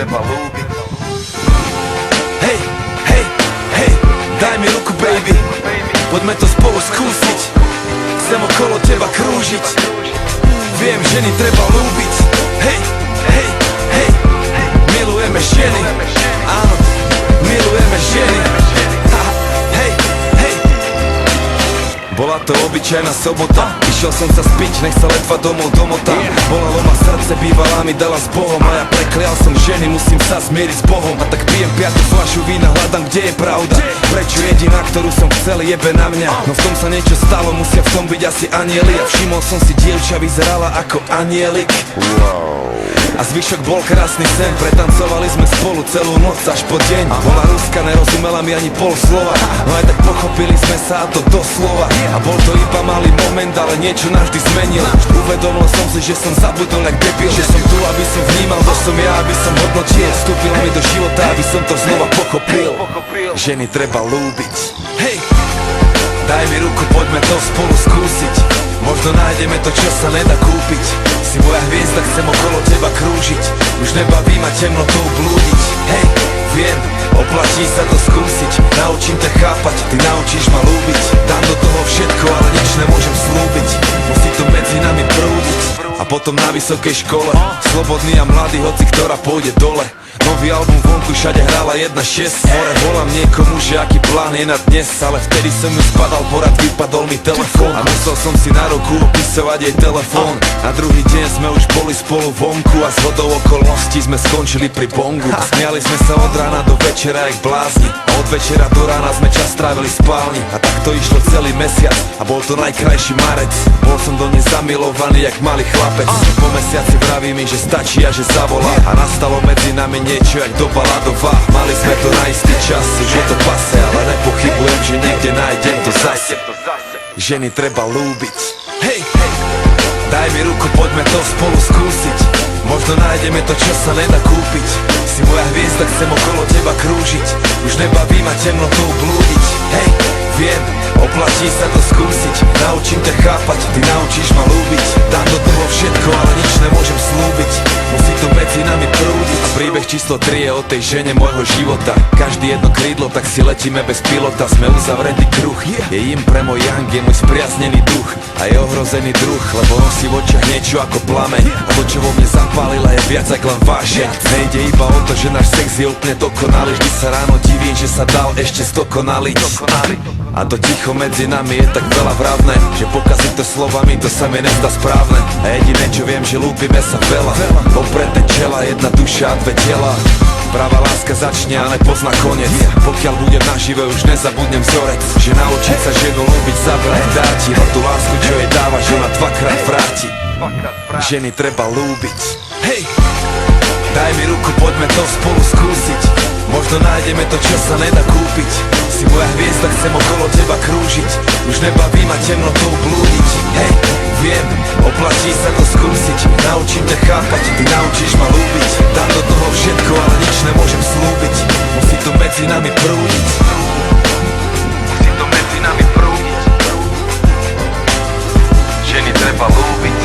treba ľúbiť. Hej, hej, hej, daj mi ruku baby, poďme to spolu skúsiť. Chcem okolo teba krúžiť. Viem, ženy treba ľúbiť. Hej, hej, hej, milujeme ženy. Áno, milujeme ženy. Hej, hej. Bola to obyčajná sobota, išiel som sa spiť, nech sa ledva domov domotám. Bolalo ma srdce, bývalá mi dala s Bohom, a ja preklial som ženy, musím sa zmieriť s Bohom. A tak pijem 5. fľašu vína, hľadám, kde je pravda. Prečo jediná, ktorú som chcel, jebe na mňa? No v tom sa niečo stalo, musia v tom byť asi anieli. A všimol som si, dievča vyzerala ako anielik. A zvyšok bol krásny sen, pretancovali sme spolu celú noc až po deň. Bola Ruska, nerozumela mi ani pol slova, no aj tak pochopili sme sa, a to doslova. A bol to iba malý moment, ale niečo navždy zmenil. Uvedomil som si, že som zabudol jak debil, že som tu, aby som vnímal, to som ja, aby som hodnotil. Vstúpil mi do života, aby som to znova pochopil. Ženy treba ľúbiť. Hej, daj mi ruku, poďme to spolu skúsiť. Možno nájdeme to, čo sa nedá kúpiť. Si moja hviezda, chcem okolo teba krúžiť. Už nebaví ma temnotou blúdiť. Hej, viem, oplatí sa to skúsiť. Naučím ťa chápať, ty naučíš ma ľúbiť. Dám do toho všetko, ale nič nemôžem slúbiť. Musí to medzi nami prúdiť. A potom na vysokej škole, slobodný a mladý, hoci ktorá pôjde dole. Nový album vonku, všade hrála 1.6. More volám niekomu, že aký plán je na dnes, ale vtedy som ju spadal, porad vypadol mi telefón. A musel som si na ruku opisovať jej telefón. Na druhý deň sme už boli spolu vonku a zhodou okolností sme skončili pri bongu. Smiali sme sa od rána do večera jak blázni, a od večera do rána sme čas strávili v spálni. A tak to išlo celý mesiac a bol to najkrajší marec. Bol som do nej zamilovaný jak malý chlapec. Po mesiaci vraví mi, že stačí a že zavolá. A nastalo medzi nami niečo jak doba ľadová. Mali sme to na istý čas, už je to pase, ale nepochybujem, že niekde nájdem to zase. Ženy treba ľúbiť. Hej, hej, daj mi ruku, poďme to spolu skúsiť. Možno nájdeme to, čo sa nedá kúpiť. Si moja hviezda, chcem okolo teba krúžiť. Už nebaví ma temnotou blúdiť. Hej, viem, oplatí sa to skúsiť. Naučím ťa chápať, ty naučíš ma ľúbiť. Dám do toho všetko, ale nič nemôžem slúbiť. Musí to medzi nami prúdiť. A príbeh číslo 3 je o tej žene môjho života. Každý jedno krídlo, tak si letíme bez pilota. Sme uzavretý kruh, je im pre môj Yang, je môj spriaznený duch. A je ohrozený druh, lebo nosí v očiach niečo ako plameň. A to, čo vo mne zapálila, je viac ako len vášeň. Nejde iba o to, že náš sex je úplne dokonalý. Vždy sa ráno divím, že sa dal ešte zdokonaliť. A to ticho medzi nami je tak veľa vravné, že pokaziť to slovami, to sa mi nezdá správne. A jediné, čo viem, že ľúbime sa veľa. Popredné čela, jedna duša a dve tela. Pravá láska začne a nepozná koniec. Pokiaľ budem nažive, už nezabudnem vzorec, že naučiť sa ženu ľúbiť zabrať dáti. No tú lásku, čo jej dávaš, ona dvakrát vráti. Ženy treba ľúbiť. Hej, daj mi ruku, poďme to spolu skúsiť. Možno nájdeme to, čo sa nedá kúpiť. Si moja hviezda, chcem okolo teba krúžiť. Už nebaví ma temnotou blúdiť. Hej, viem, oplatí sa to skúsiť. Naučím ťa chápať, ty naučíš ma ľúbiť. Dám do toho všetko, ale nič nemôžem slúbiť. Musí to medzi nami prúdiť. Musí to medzi nami prúdiť. Ženy treba ľúbiť.